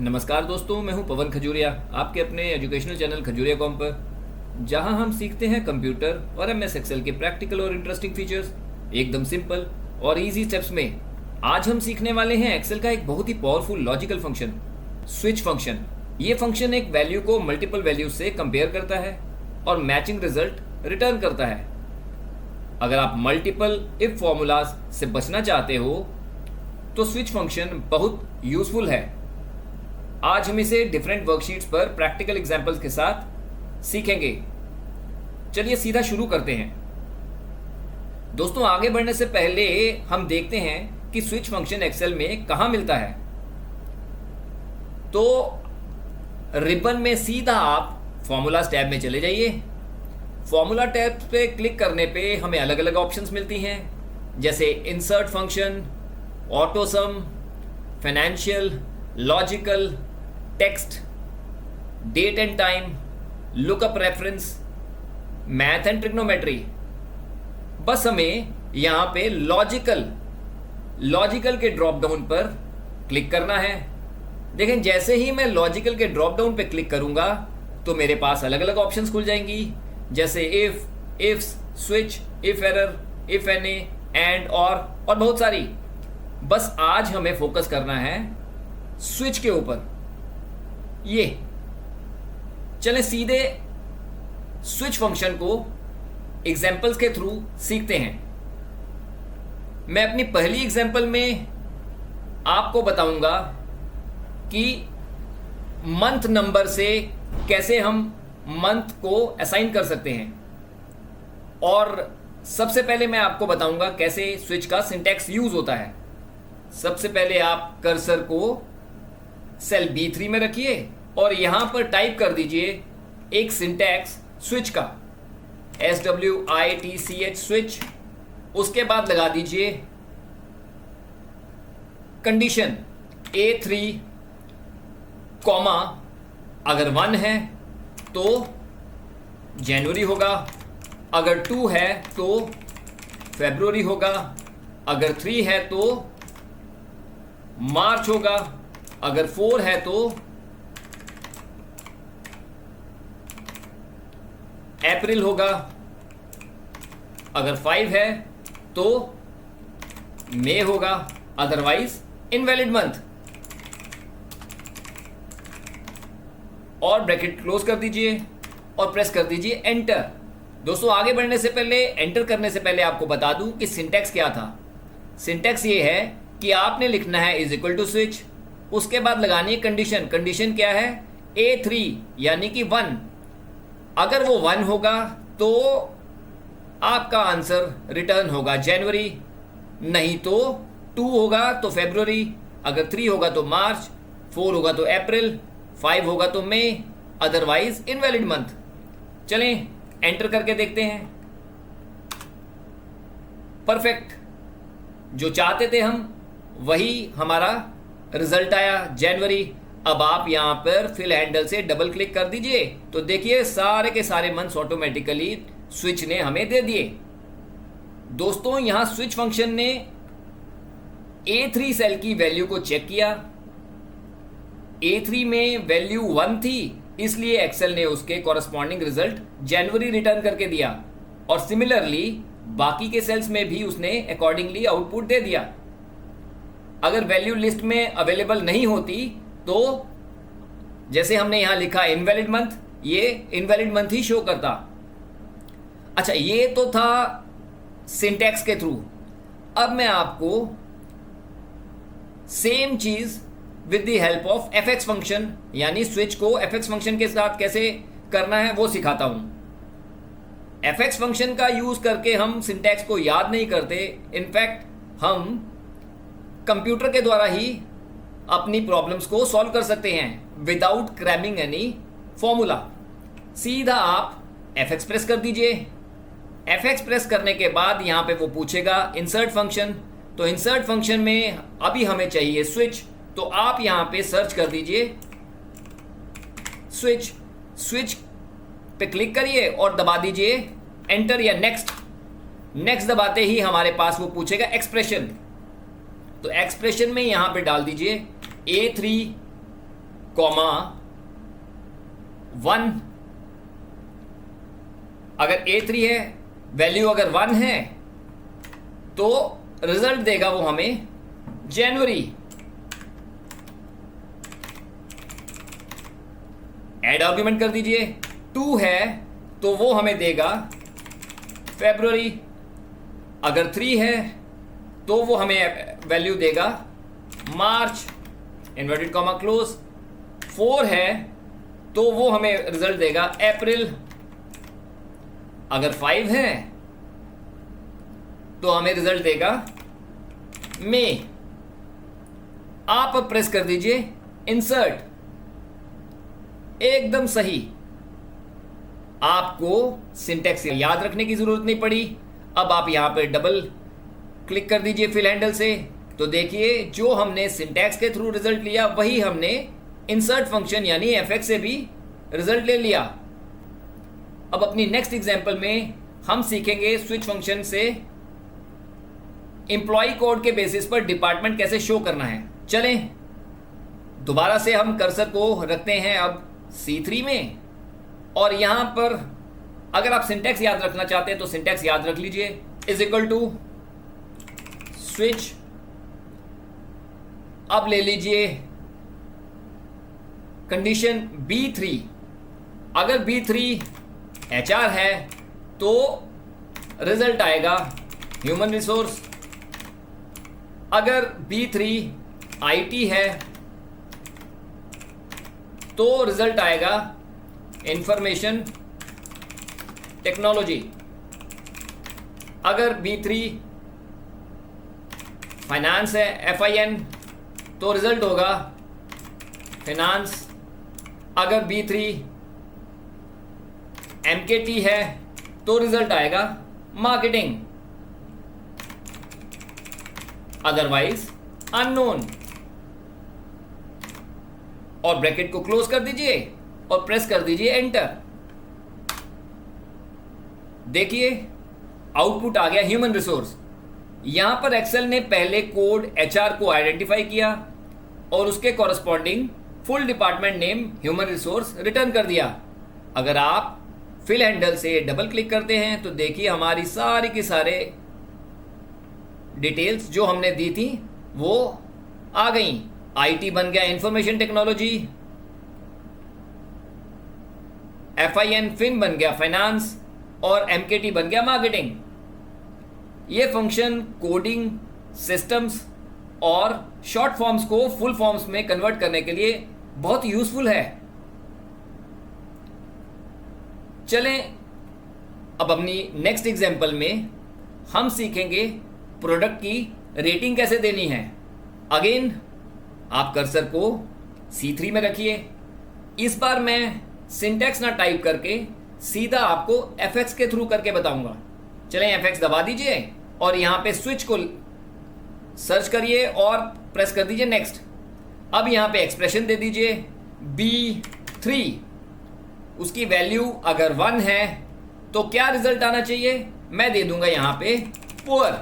नमस्कार दोस्तों, मैं हूं पवन खजूरिया, आपके अपने एजुकेशनल चैनल खजूरिया कॉम पर, जहां हम सीखते हैं कंप्यूटर और एमएस एक्सेल के प्रैक्टिकल और इंटरेस्टिंग फीचर्स एकदम सिंपल और इजी स्टेप्स में। आज हम सीखने वाले हैं एक्सेल का एक बहुत ही powerful logical function, switch function. ये फंक्शन एक वैल्यू को मल्टीपल वैल्यूज से कंपेयर करता है और मैचिंग रिजल्ट रिटर्न करता है। अगर आप मल्टीपल इफ फॉर्मूलाज से बचना चाहते हो तो स्विच फंक्शन बहुत यूजफुल है। आज हम इसे डिफरेंट वर्कशीट्स पर प्रैक्टिकल एग्जांपल्स के साथ सीखेंगे। चलिए सीधा शुरू करते हैं। दोस्तों, आगे बढ़ने से पहले हम देखते हैं कि स्विच फंक्शन एक्सेल में कहां मिलता है। तो रिबन में सीधा आप फॉर्मूलाज टैब में चले जाइए। फॉर्मूला टैब पे क्लिक करने पे हमें अलग अलग ऑप्शंस मिलती हैं, जैसे insert function, auto sum, financial, logical, text, date and time, lookup reference, math and trigonometry. बस हमें यहां पे लॉजिकल के ड्रॉप डाउन पर क्लिक करना है। देखें, जैसे ही मैं लॉजिकल के ड्रॉप डाउन पे क्लिक करूंगा तो मेरे पास अलग अलग ऑप्शंस खुल जाएंगी, जैसे if, ifs, switch, if error, if NA, and, और बहुत सारी। बस आज हमें फोकस करना है स्विच के ऊपर। ये चलें सीधे स्विच फंक्शन को एग्जाम्पल्स के थ्रू सीखते हैं। मैं अपनी पहली एग्जाम्पल में आपको बताऊंगा कि मंथ नंबर से कैसे हम मंथ को असाइन कर सकते हैं, और सबसे पहले मैं आपको बताऊंगा कैसे स्विच का सिंटैक्स यूज होता है। सबसे पहले आप कर्सर को सेल B3 में रखिए और यहां पर टाइप कर दीजिए एक सिंटैक्स स्विच का, SWITCH स्विच। उसके बाद लगा दीजिए कंडीशन A3 कॉमा, अगर 1 है तो जनवरी होगा, अगर 2 है तो फरवरी होगा, अगर 3 है तो मार्च होगा, अगर 4 है तो अप्रैल होगा, अगर 5 है तो मई होगा, अदरवाइज इनवैलिड मंथ। और ब्रैकेट क्लोज कर दीजिए और प्रेस कर दीजिए एंटर। दोस्तों, आगे बढ़ने से पहले, एंटर करने से पहले आपको बता दूं कि सिंटैक्स क्या था। सिंटैक्स ये है कि आपने लिखना है इज इक्वल टू स्विच, उसके बाद लगानी है कंडीशन। कंडीशन क्या है? A3 यानी कि 1। अगर वो 1 होगा तो आपका आंसर रिटर्न होगा जनवरी, नहीं तो 2 होगा तो फरवरी, अगर 3 होगा तो मार्च, 4 होगा तो अप्रैल, 5 होगा तो मई, अदरवाइज इनवैलिड मंथ। चलें एंटर करके देखते हैं। परफेक्ट, जो चाहते थे हम वही हमारा रिजल्ट आया, जनवरी। अब आप यहां पर फिल हैंडल से डबल क्लिक कर दीजिए तो देखिए सारे के सारे मंथ्स ऑटोमेटिकली स्विच ने हमें दे दिए। दोस्तों, यहां स्विच फंक्शन ने A3 सेल की वैल्यू को चेक किया। A3 में वैल्यू 1 थी, इसलिए एक्सेल ने उसके कॉरस्पॉन्डिंग रिजल्ट जनवरी रिटर्न करके दिया, और सिमिलरली बाकी के सेल्स में भी उसने अकॉर्डिंगली आउटपुट दे दिया। अगर वैल्यू लिस्ट में अवेलेबल नहीं होती तो जैसे हमने यहां लिखा इनवैलिड मंथ, ये इनवैलिड मंथ ही शो करता। अच्छा, ये तो था सिंटैक्स के थ्रू। अब मैं आपको सेम चीज with the help of fx function, यानी स्विच को fx फंक्शन के साथ कैसे करना है वो सिखाता हूं। fx फंक्शन का यूज करके हम सिंटैक्स को याद नहीं करते, इनफैक्ट हम कंप्यूटर के द्वारा ही अपनी प्रॉब्लम्स को सॉल्व कर सकते हैं विदाउट क्रैमिंग एनी फॉर्मूला। सीधा आप fx प्रेस कर दीजिए। fx प्रेस करने के बाद यहां पे वो पूछेगा इंसर्ट फंक्शन, तो इंसर्ट फंक्शन में अभी हमें चाहिए स्विच, तो आप यहां पे सर्च कर दीजिए स्विच। स्विच पे क्लिक करिए और दबा दीजिए एंटर या नेक्स्ट दबाते ही हमारे पास वो पूछेगा एक्सप्रेशन, तो एक्सप्रेशन में यहां पे डाल दीजिए A3 कॉमा 1, अगर A3 है, वैल्यू अगर 1 है तो रिजल्ट देगा वो हमें जनवरी। ऐड आर्ग्यूमेंट कर दीजिए, 2 है तो वो हमें देगा फरवरी। अगर 3 है तो वो हमें वैल्यू देगा मार्च, इन्वर्टेड कॉमा क्लोज। 4 है तो वो हमें रिजल्ट देगा अप्रैल। अगर 5 है तो हमें रिजल्ट देगा मई। आप अब प्रेस कर दीजिए इंसर्ट, एकदम सही। आपको सिंटैक्स याद रखने की जरूरत नहीं पड़ी। अब आप यहां पे डबल क्लिक कर दीजिए फिल हैंडल से, तो देखिए जो हमने सिंटैक्स के थ्रू रिजल्ट लिया वही हमने इंसर्ट फंक्शन यानी एफएक्स से भी रिजल्ट ले लिया। अब अपनी नेक्स्ट एग्जांपल में हम सीखेंगे स्विच फंक्शन से एम्प्लॉय कोड के बेसिस पर डिपार्टमेंट कैसे शो करना है। चलें दोबारा से हम कर्सर को रखते हैं अब C3 में, और यहां पर अगर आप सिंटैक्स याद रखना चाहते हैं तो सिंटैक्स याद रख लीजिए, इज इक्वल टू स्विच। अब ले लीजिए कंडीशन B3, अगर B3 HR है तो रिजल्ट आएगा ह्यूमन रिसोर्स। अगर B3 IT है तो रिजल्ट आएगा इंफॉर्मेशन टेक्नोलॉजी। अगर B3 फाइनेंस है FIN तो रिजल्ट होगा फाइनेंस। अगर B3 MKT है तो रिजल्ट आएगा मार्केटिंग, अदरवाइज अननोन। और ब्रैकेट को क्लोज कर दीजिए और प्रेस कर दीजिए एंटर। देखिए आउटपुट आ गया ह्यूमन रिसोर्स। यहां पर एक्सेल ने पहले कोड HR को आइडेंटिफाई किया और उसके corresponding full department name human resource return कर दिया। अगर आप फिल हैंडल से डबल क्लिक करते हैं तो देखिए हमारी सारी की सारे डिटेल्स जो हमने दी थी वो आ गई। IT बन गया इंफॉर्मेशन टेक्नोलॉजी, FIN फिन बन गया फाइनेंस, और MKT बन गया मार्केटिंग। ये फंक्शन कोडिंग सिस्टम्स और शॉर्ट फॉर्म्स को फुल फॉर्म्स में कन्वर्ट करने के लिए बहुत यूजफुल है। चलें अब अपनी नेक्स्ट एग्जांपल में हम सीखेंगे प्रोडक्ट की रेटिंग कैसे देनी है। अगेन आप कर्सर को C3 में रखिए। इस बार मैं सिंटैक्स ना टाइप करके सीधा आपको एफएक्स के थ्रू करके बताऊंगा। चलें एफएक्स दबा दीजिए और यहां पे स्विच को सर्च करिए और प्रेस कर दीजिए नेक्स्ट। अब यहां पे एक्सप्रेशन दे दीजिए B3, उसकी वैल्यू अगर 1 है तो क्या रिजल्ट आना चाहिए, मैं दे दूंगा यहां पे पुअर।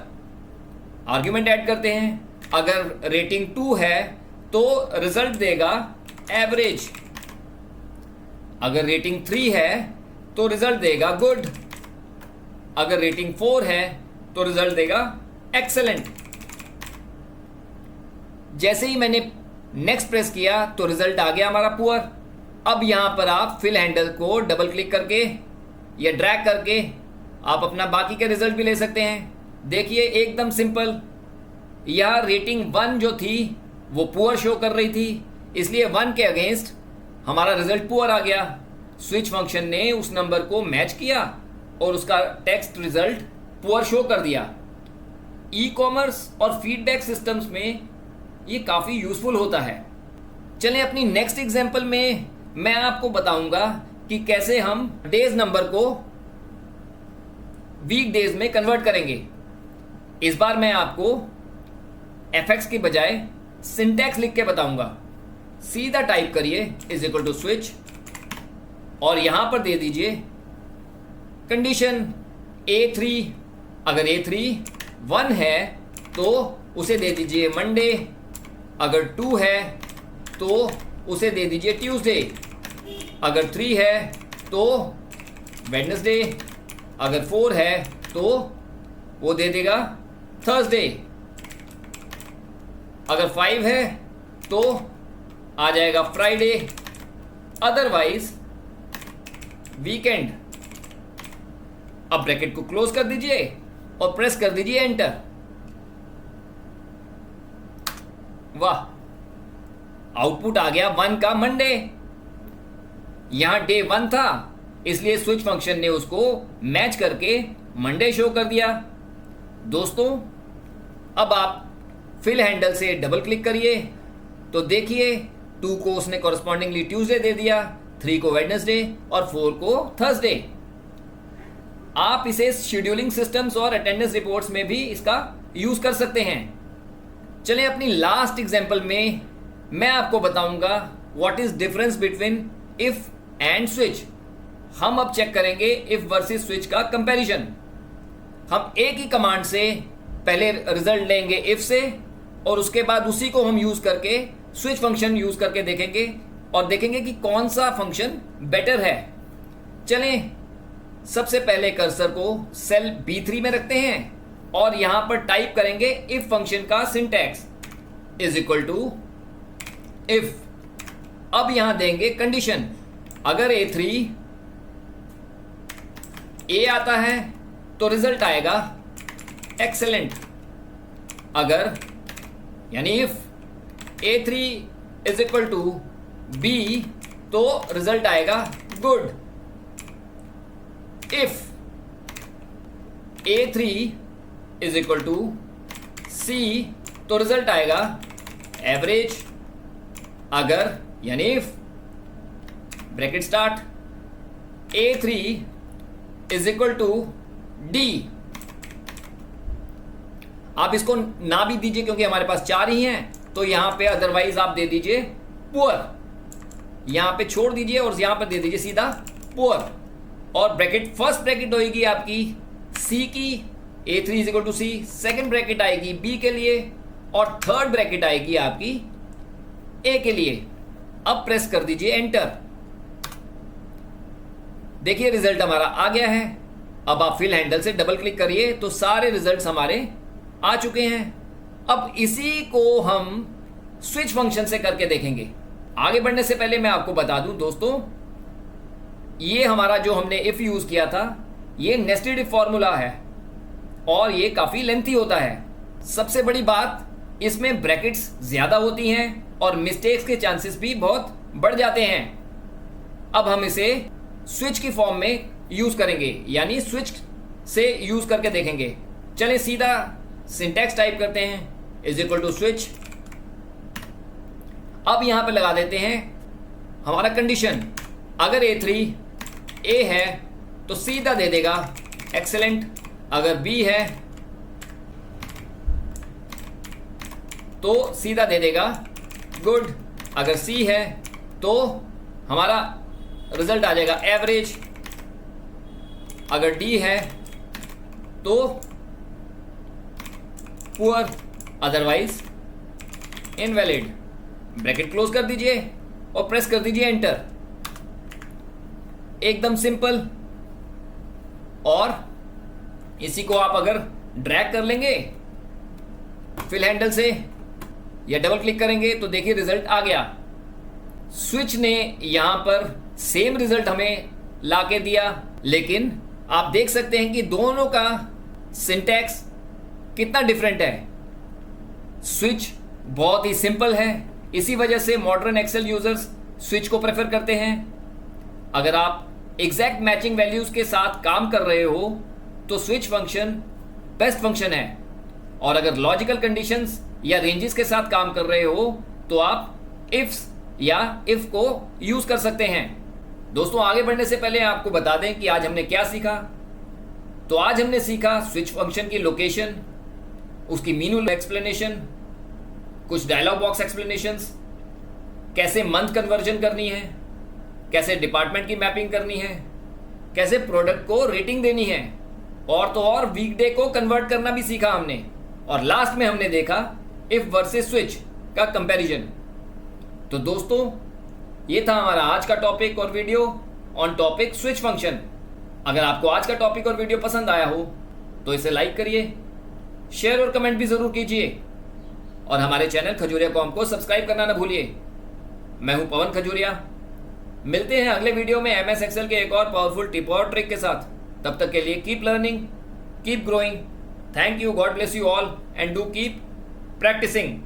आर्ग्यूमेंट ऐड करते हैं, अगर रेटिंग 2 है तो रिजल्ट देगा एवरेज। अगर रेटिंग 3 है तो रिजल्ट देगा गुड। अगर रेटिंग 4 है तो रिजल्ट देगा एक्सेलेंट। जैसे ही मैंने नेक्स्ट प्रेस किया तो रिजल्ट आ गया हमारा पुअर। अब यहां पर आप फिल हैंडल को डबल क्लिक करके या ड्रैग करके आप अपना बाकी के रिजल्ट भी ले सकते हैं। देखिए एकदम सिंपल। यह रेटिंग 1 जो थी वो पुअर शो कर रही थी, इसलिए 1 के अगेंस्ट हमारा रिजल्ट पुअर आ गया। स्विच फंक्शन ने उस नंबर को मैच किया और उसका टेक्स्ट रिजल्ट पुअर शो कर दिया। ई कॉमर्स और फीडबैक सिस्टम्स में ये काफ़ी यूजफुल होता है। चलें अपनी नेक्स्ट एग्जांपल में मैं आपको बताऊंगा कि कैसे हम डेज नंबर को वीक डेज में कन्वर्ट करेंगे। इस बार मैं आपको एफएक्स की बजाय सिंटैक्स लिख के बताऊंगा। सीधा टाइप करिए इज इक्वल टू स्विच और यहां पर दे दीजिए कंडीशन A3। अगर A3 1 है तो उसे दे दीजिए मंडे। अगर 2 है तो उसे दे दीजिए ट्यूसडे। अगर 3 है तो वेडनेसडे, अगर 4 है तो वो दे देगा थर्सडे, अगर 5 है तो आ जाएगा फ्राइडे, अदरवाइज वीकेंड। अब ब्रैकेट को क्लोज कर दीजिए और प्रेस कर दीजिए एंटर। वाह, आउटपुट आ गया 1 का मंडे। यहां डे 1 था, इसलिए स्विच फंक्शन ने उसको मैच करके मंडे शो कर दिया। दोस्तों, अब आप फिल हैंडल से डबल क्लिक करिए तो देखिए 2 को उसने कॉरस्पॉन्डिंगली ट्यूसडे दे दिया, 3 को वेडनेसडे और 4 को थर्सडे। आप इसे शेड्यूलिंग सिस्टम्स और अटेंडेंस रिपोर्ट्स में भी इसका यूज कर सकते हैं। चलिए अपनी लास्ट एग्जांपल में मैं आपको बताऊंगा what is difference between if and switch. हम अब चेक करेंगे इफ वर्सेस स्विच का कंपैरिजन। हम एक ही कमांड से पहले रिजल्ट लेंगे इफ से, और उसके बाद उसी को हम यूज करके स्विच फंक्शन यूज करके देखेंगे और देखेंगे कि कौन सा फंक्शन बेटर है। चलें, सबसे पहले कर्सर को सेल B3 में रखते हैं और यहां पर टाइप करेंगे इफ फंक्शन का syntax is equal to if. अब यहां देंगे कंडीशन, अगर A3 A आता है तो रिजल्ट आएगा एक्सेलेंट, अगर यानी if A3 is equal to B तो रिजल्ट आएगा good. If A3 is equal to C तो रिजल्ट आएगा एवरेज, अगर यानी if bracket start A3 is equal to D। आप इसको ना भी दीजिए क्योंकि हमारे पास 4 ही हैं, तो यहां पे अदरवाइज आप दे दीजिए पुअर, यहां पे छोड़ दीजिए और यहां पर दे दीजिए सीधा पुअर। और ब्रैकेट फर्स्ट ब्रैकेट होगी आपकी C की, A3 is equal to C, second bracket आएगी B के लिए और थर्ड ब्रैकेट आएगी आपकी A के लिए। अब प्रेस कर दीजिए एंटर। देखिए रिजल्ट हमारा आ गया है। अब आप फिल हैंडल से डबल क्लिक करिए तो सारे रिजल्ट्स हमारे आ चुके हैं। अब इसी को हम स्विच फंक्शन से करके देखेंगे। आगे बढ़ने से पहले मैं आपको बता दूं दोस्तों, ये हमारा जो हमने इफ यूज किया था ये नेस्टेड इफ फॉर्मूला है और ये काफी लेंथी होता है। सबसे बड़ी बात, इसमें ब्रैकेट्स ज्यादा होती हैं और मिस्टेक्स के चांसेस भी बहुत बढ़ जाते हैं। अब हम इसे स्विच की फॉर्म में यूज करेंगे, यानी स्विच से यूज करके देखेंगे। चलें सीधा सिंटैक्स टाइप करते हैं इज इक्वल टू स्विच। अब यहां पे लगा देते हैं हमारा कंडीशन, अगर A3 A है तो सीधा दे देगा एक्सेलेंट, अगर B है तो सीधा दे देगा गुड, अगर C है तो हमारा रिजल्ट आ जाएगा एवरेज, अगर D है तो poor, otherwise invalid. Bracket close कर दीजिए और प्रेस कर दीजिए एंटर। एकदम सिंपल। और इसी को आप अगर ड्रैग कर लेंगे फिल हैंडल से या डबल क्लिक करेंगे तो देखिए रिजल्ट आ गया। स्विच ने यहां पर सेम रिजल्ट हमें लाके दिया, लेकिन आप देख सकते हैं कि दोनों का सिंटैक्स कितना डिफरेंट है। स्विच बहुत ही सिंपल है, इसी वजह से मॉडर्न एक्सेल यूजर्स स्विच को प्रेफर करते हैं। अगर आप एग्जैक्ट मैचिंग वैल्यूज के साथ काम कर रहे हो तो स्विच फंक्शन बेस्ट फंक्शन है, और अगर लॉजिकल कंडीशंस या रेंजेस के साथ काम कर रहे हो तो आप इफ्स या इफ को यूज कर सकते हैं। दोस्तों, आगे बढ़ने से पहले आपको बता दें कि आज हमने क्या सीखा। तो आज हमने सीखा स्विच फंक्शन की लोकेशन, उसकी मेनू एक्सप्लेनेशन, कुछ डायलॉग बॉक्स एक्सप्लेनेशंस, कैसे मंथ कन्वर्जन करनी है, कैसे डिपार्टमेंट की मैपिंग करनी है, कैसे प्रोडक्ट को रेटिंग देनी है, और तो और वीकडे को कन्वर्ट करना भी सीखा हमने। और लास्ट में हमने देखा इफ वर्सेस स्विच का कंपैरिजन। तो दोस्तों, ये था हमारा आज का टॉपिक और video on topic switch function. अगर आपको आज का टॉपिक और वीडियो पसंद आया हो तो इसे लाइक करिए, शेयर और कमेंट भी जरूर कीजिए और हमारे चैनल खजूरिया कॉम को सब्सक्राइब करना ना भूलिए। मैं हूं पवन खजूरिया। मिलते हैं अगले वीडियो में MS एक्सेल के एक और पावरफुल टिप और ट्रिक के साथ। तब तक के लिए keep learning, keep growing. Thank you, God bless you all and do keep practising.